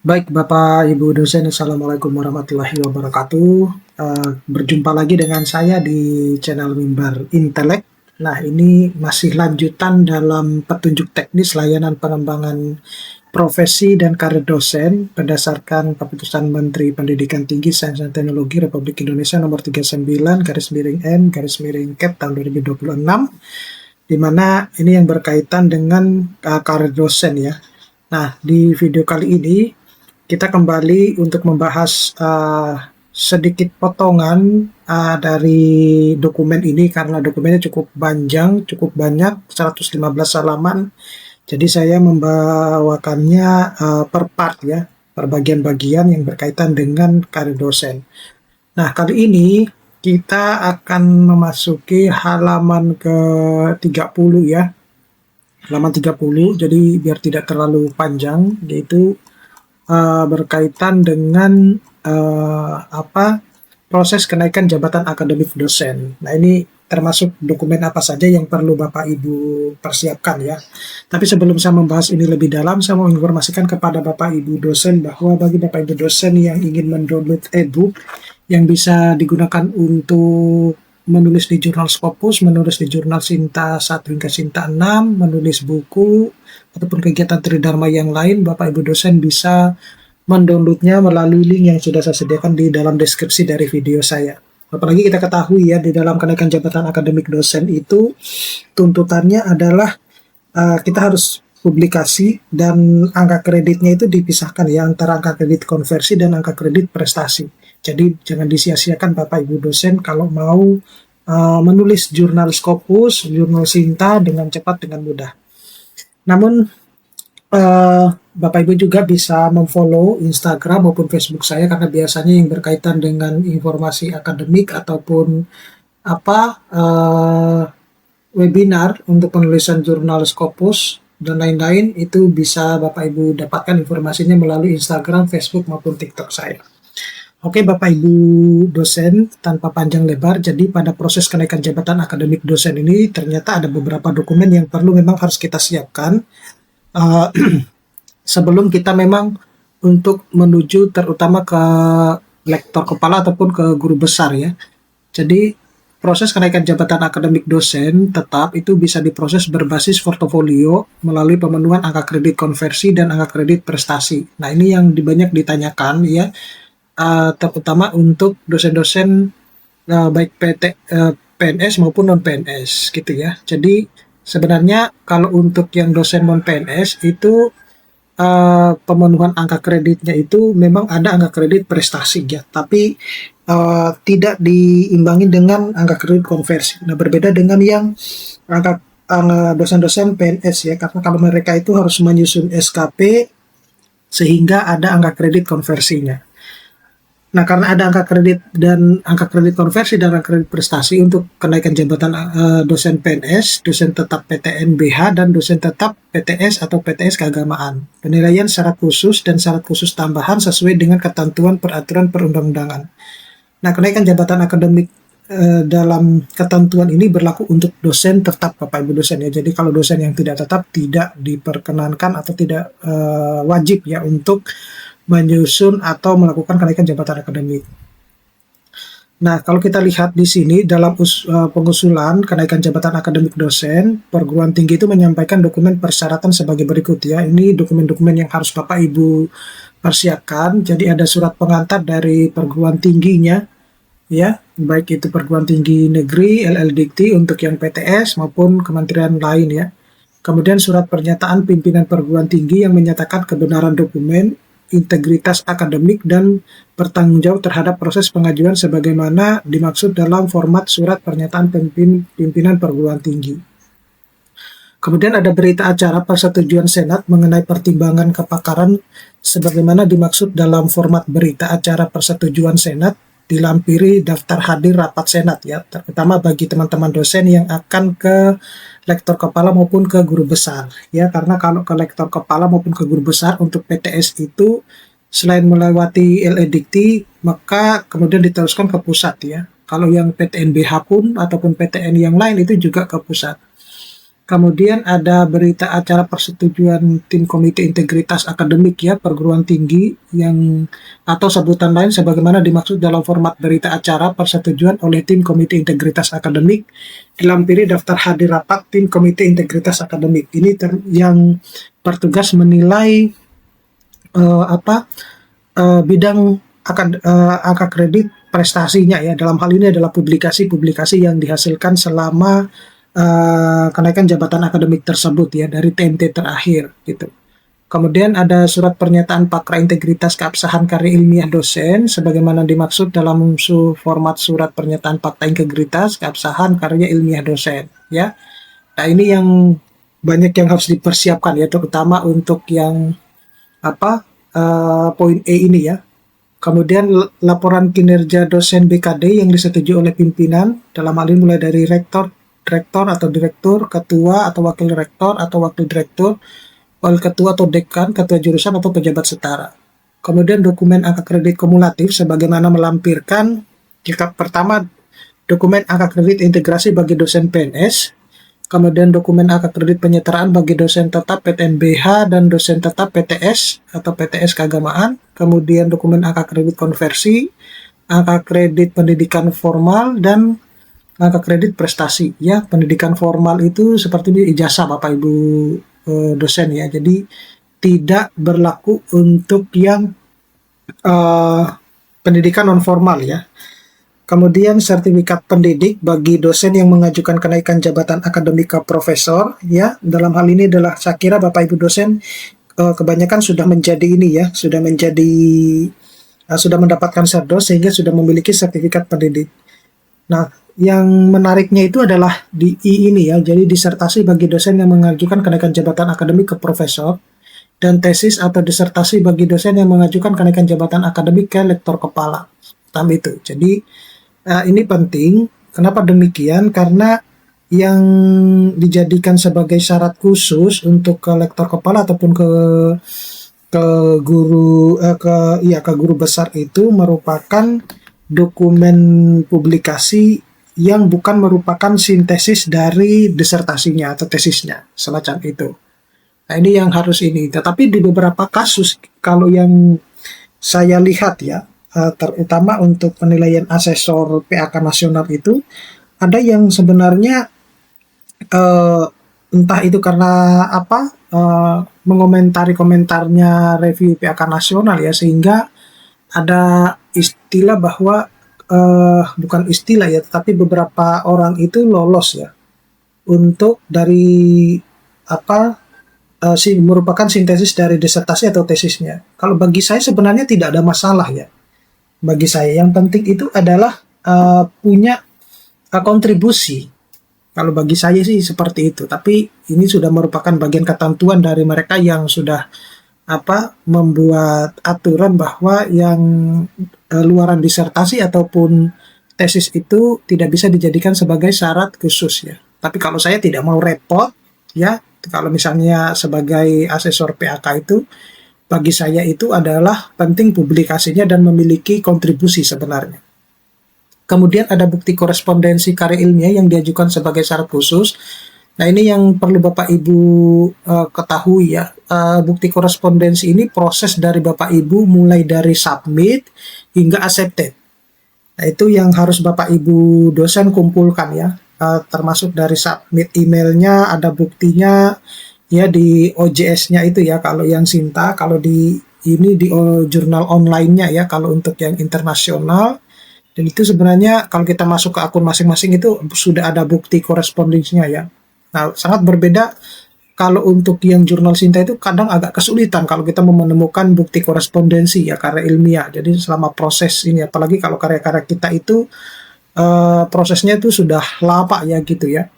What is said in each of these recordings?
Baik, Bapak Ibu dosen, Assalamualaikum warahmatullahi wabarakatuh. Berjumpa lagi dengan saya di channel Mimbar Intelek. Nah, ini masih lanjutan dalam petunjuk teknis layanan pengembangan profesi dan karir dosen berdasarkan Keputusan Menteri Pendidikan Tinggi, Sains dan Teknologi Republik Indonesia nomor 39 garis miring M garis miring Cap tahun 2026, di mana ini yang berkaitan dengan karir dosen ya. Nah, di video kali ini kita kembali untuk membahas sedikit potongan dari dokumen ini karena dokumennya cukup panjang, cukup banyak, 115 halaman. Jadi saya membawakannya per part ya, per bagian-bagian yang berkaitan dengan karir dosen. Nah, kali ini kita akan memasuki halaman ke-30 ya. Halaman 30, jadi biar tidak terlalu panjang, yaitu berkaitan dengan proses kenaikan jabatan akademik dosen. Nah, ini termasuk dokumen apa saja yang perlu Bapak Ibu persiapkan ya. Tapi sebelum saya membahas ini lebih dalam, saya mau informasikan kepada Bapak Ibu dosen bahwa bagi Bapak Ibu dosen yang ingin mendownload e-book yang bisa digunakan untuk menulis di jurnal Scopus, menulis di jurnal Sinta 1 hingga Sinta 6, menulis buku, ataupun kegiatan Tridharma yang lain, Bapak Ibu dosen bisa mendownloadnya melalui link yang sudah saya sediakan di dalam deskripsi dari video saya. Apalagi kita ketahui ya, di dalam kenaikan jabatan akademik dosen itu tuntutannya adalah kita harus publikasi dan angka kreditnya itu dipisahkan ya, antara angka kredit konversi dan angka kredit prestasi. Jadi jangan disia-siakan Bapak Ibu dosen kalau mau menulis jurnal Scopus, jurnal Sinta dengan cepat, dengan mudah. Namun Bapak Ibu juga bisa memfollow Instagram maupun Facebook saya karena biasanya yang berkaitan dengan informasi akademik ataupun webinar untuk penulisan jurnal Scopus dan lain-lain itu bisa Bapak Ibu dapatkan informasinya melalui Instagram, Facebook maupun TikTok saya. Oke Bapak Ibu dosen, tanpa panjang lebar, jadi pada proses kenaikan jabatan akademik dosen ini ternyata ada beberapa dokumen yang perlu memang harus kita siapkan sebelum kita memang untuk menuju terutama ke lektor kepala ataupun ke guru besar ya. Jadi proses kenaikan jabatan akademik dosen tetap itu bisa diproses berbasis portofolio melalui pemenuhan angka kredit konversi dan angka kredit prestasi. Nah, ini yang banyak ditanyakan ya, terutama untuk dosen-dosen baik PNS maupun non PNS gitu ya. Jadi sebenarnya kalau untuk yang dosen non PNS itu pemenuhan angka kreditnya itu memang ada angka kredit prestasi ya, tapi tidak diimbangi dengan angka kredit konversi. Nah, berbeda dengan yang angka dosen-dosen PNS ya, karena kalau mereka itu harus menyusun SKP sehingga ada angka kredit konversinya. Nah, karena ada angka kredit dan angka kredit konversi dan angka kredit prestasi untuk kenaikan jabatan dosen PNS, dosen tetap PTN BH, dan dosen tetap PTS atau PTS keagamaan. Penilaian syarat khusus dan syarat khusus tambahan sesuai dengan ketentuan peraturan perundang-undangan. Nah, kenaikan jabatan akademik dalam ketentuan ini berlaku untuk dosen tetap Bapak Ibu dosen ya. Jadi kalau dosen yang tidak tetap tidak diperkenankan atau tidak wajib ya untuk menyusun atau melakukan kenaikan jabatan akademik. Nah, kalau kita lihat di sini dalam pengusulan kenaikan jabatan akademik dosen, perguruan tinggi itu menyampaikan dokumen persyaratan sebagai berikut ya. Ini dokumen-dokumen yang harus Bapak Ibu persiapkan. Jadi ada surat pengantar dari perguruan tingginya ya, baik itu perguruan tinggi negeri, LLDikti untuk yang PTS maupun kementerian lain ya. Kemudian surat pernyataan pimpinan perguruan tinggi yang menyatakan kebenaran dokumen, integritas akademik, dan bertanggung jawab terhadap proses pengajuan sebagaimana dimaksud dalam format surat pernyataan pimpinan perguruan tinggi. Kemudian ada berita acara persetujuan Senat mengenai pertimbangan kepakaran sebagaimana dimaksud dalam format berita acara persetujuan Senat, dilampiri daftar hadir rapat Senat ya, terutama bagi teman-teman dosen yang akan ke lektor kepala maupun ke guru besar ya, karena kalau ke lektor kepala maupun ke guru besar untuk PTS itu selain melewati LE-Dikti maka kemudian diteruskan ke pusat ya. Kalau yang PTN BH pun ataupun PTN yang lain itu juga ke pusat. Kemudian ada berita acara persetujuan tim komite integritas akademik ya perguruan tinggi yang atau sebutan lain sebagaimana dimaksud dalam format berita acara persetujuan oleh tim komite integritas akademik dilampiri daftar hadir rapat tim komite integritas akademik. Ini yang bertugas menilai bidang angka kredit prestasinya ya. Dalam hal ini adalah publikasi-publikasi yang dihasilkan selama kenaikan jabatan akademik tersebut ya dari TMT terakhir gitu. Kemudian ada surat pernyataan pakra integritas keabsahan karya ilmiah dosen sebagaimana dimaksud dalam format surat pernyataan fakta integritas keabsahan karya ilmiah dosen ya. Nah, ini yang banyak yang harus dipersiapkan ya terutama untuk yang poin E ini ya. Kemudian laporan kinerja dosen BKD yang disetujui oleh pimpinan dalam hal ini mulai dari rektor atau direktur, ketua atau wakil rektor atau wakil direktur, wakil ketua atau dekan, ketua jurusan atau pejabat setara. Kemudian dokumen angka kredit kumulatif sebagaimana melampirkan jika pertama dokumen angka kredit integrasi bagi dosen PNS, kemudian dokumen angka kredit penyetaraan bagi dosen tetap PTNBH dan dosen tetap PTS atau PTS keagamaan, kemudian dokumen angka kredit konversi, angka kredit pendidikan formal, dan angka kredit prestasi ya. Pendidikan formal itu seperti ijazah Bapak Ibu dosen ya, jadi tidak berlaku untuk yang pendidikan non formal ya. Kemudian sertifikat pendidik bagi dosen yang mengajukan kenaikan jabatan akademik ke profesor ya. Dalam hal ini adalah saya kira Bapak Ibu dosen kebanyakan sudah menjadi ini ya, sudah mendapatkan serdos sehingga sudah memiliki sertifikat pendidik. Nah, yang menariknya itu adalah di I ini ya, jadi disertasi bagi dosen yang mengajukan kenaikan jabatan akademik ke profesor, dan tesis atau disertasi bagi dosen yang mengajukan kenaikan jabatan akademik ke lektor kepala. Itu. Jadi ini penting. Kenapa demikian? Karena yang dijadikan sebagai syarat khusus untuk ke lektor kepala ataupun ke guru besar itu merupakan dokumen publikasi yang bukan merupakan sintesis dari disertasinya atau tesisnya, semacam itu. Nah, ini yang harus ini. Tetapi di beberapa kasus, kalau yang saya lihat ya, terutama untuk penilaian asesor PAK nasional itu, ada yang sebenarnya entah itu karena mengomentari komentarnya review PAK nasional ya, sehingga ada istilah bahwa bukan istilah ya, tetapi beberapa orang itu lolos ya untuk dari merupakan sintesis dari disertasi atau tesisnya. Kalau bagi saya sebenarnya tidak ada masalah ya. Bagi saya yang penting itu adalah punya kontribusi. Kalau bagi saya sih seperti itu. Tapi ini sudah merupakan bagian ketentuan dari mereka yang sudah membuat aturan bahwa yang luaran disertasi ataupun tesis itu tidak bisa dijadikan sebagai syarat khusus ya. Tapi kalau saya tidak mau repot ya, kalau misalnya sebagai asesor PAK itu, bagi saya itu adalah penting publikasinya dan memiliki kontribusi sebenarnya. Kemudian ada bukti korespondensi karya ilmiah yang diajukan sebagai syarat khusus. Nah, ini yang perlu Bapak Ibu ketahui ya. Bukti korespondensi ini proses dari Bapak Ibu mulai dari submit hingga accepted. Nah, itu yang harus Bapak Ibu dosen kumpulkan ya. Termasuk dari submit emailnya, ada buktinya ya di OJS-nya itu ya kalau yang Sinta, kalau di jurnal online-nya ya kalau untuk yang internasional. Dan itu sebenarnya kalau kita masuk ke akun masing-masing itu sudah ada bukti korespondensinya ya. Nah, sangat berbeda kalau untuk yang jurnal Sinta itu kadang agak kesulitan kalau kita menemukan bukti korespondensi ya karya ilmiah. Jadi selama proses ini, apalagi kalau karya-karya kita itu prosesnya itu sudah lama ya gitu ya.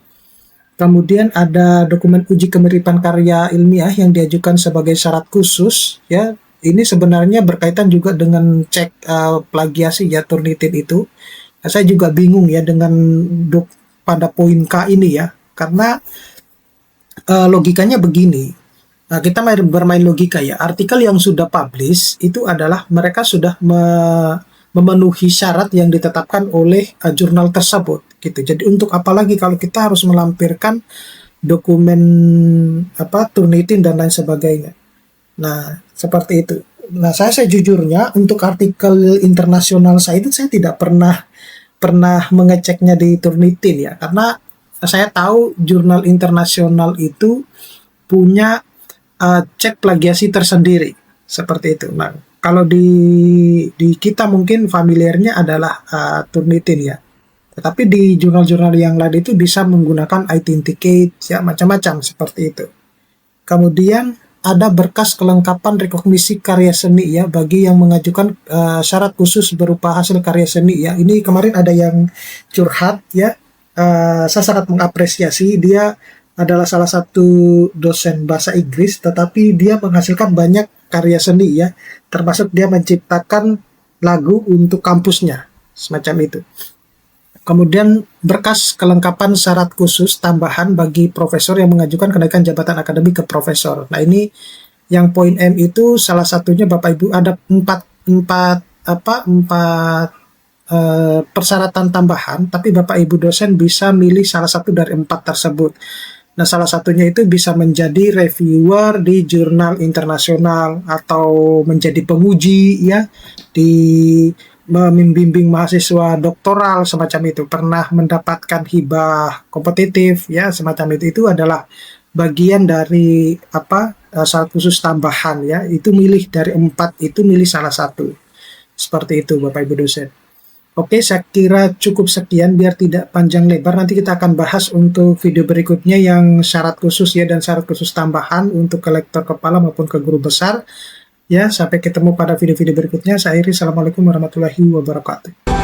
Kemudian ada dokumen uji kemiripan karya ilmiah yang diajukan sebagai syarat khusus ya. Ini sebenarnya berkaitan juga dengan cek plagiasi ya, Turnitin itu. Nah, saya juga bingung ya dengan pada poin K ini ya. Karena logikanya begini, kita bermain logika ya. Artikel yang sudah publish itu adalah mereka sudah memenuhi syarat yang ditetapkan oleh jurnal tersebut, gitu. Jadi untuk apalagi kalau kita harus melampirkan dokumen Turnitin dan lain sebagainya. Nah, seperti itu. Nah, saya sejujurnya untuk artikel internasional saya itu saya tidak pernah pernah mengeceknya di Turnitin ya, karena saya tahu jurnal internasional itu punya cek plagiasi tersendiri seperti itu. Nah, kalau di kita mungkin familiarnya adalah Turnitin ya. Tetapi di jurnal-jurnal yang lain itu bisa menggunakan Authenticate ya, macam-macam seperti itu. Kemudian ada berkas kelengkapan rekognisi karya seni ya bagi yang mengajukan syarat khusus berupa hasil karya seni ya. Ini kemarin ada yang curhat ya. Saya sangat mengapresiasi, dia adalah salah satu dosen bahasa Inggris tetapi dia menghasilkan banyak karya seni ya. Termasuk dia menciptakan lagu untuk kampusnya semacam itu. Kemudian berkas kelengkapan syarat khusus tambahan bagi profesor yang mengajukan kenaikan jabatan akademik ke profesor. Nah, ini yang poin M itu salah satunya Bapak Ibu ada empat empat empat persyaratan tambahan, tapi Bapak Ibu dosen bisa milih salah satu dari empat tersebut. Nah, salah satunya itu bisa menjadi reviewer di jurnal internasional atau menjadi penguji ya di membimbing mahasiswa doktoral semacam itu, pernah mendapatkan hibah kompetitif ya semacam itu adalah bagian dari syarat khusus tambahan ya, itu milih dari empat itu milih salah satu seperti itu Bapak Ibu dosen. Oke, saya kira cukup sekian biar tidak panjang lebar. Nanti kita akan bahas untuk video berikutnya yang syarat khusus ya dan syarat khusus tambahan untuk ke lektor kepala maupun ke guru besar. Ya, sampai ketemu pada video-video berikutnya. Saya Iri, Assalamualaikum warahmatullahi wabarakatuh.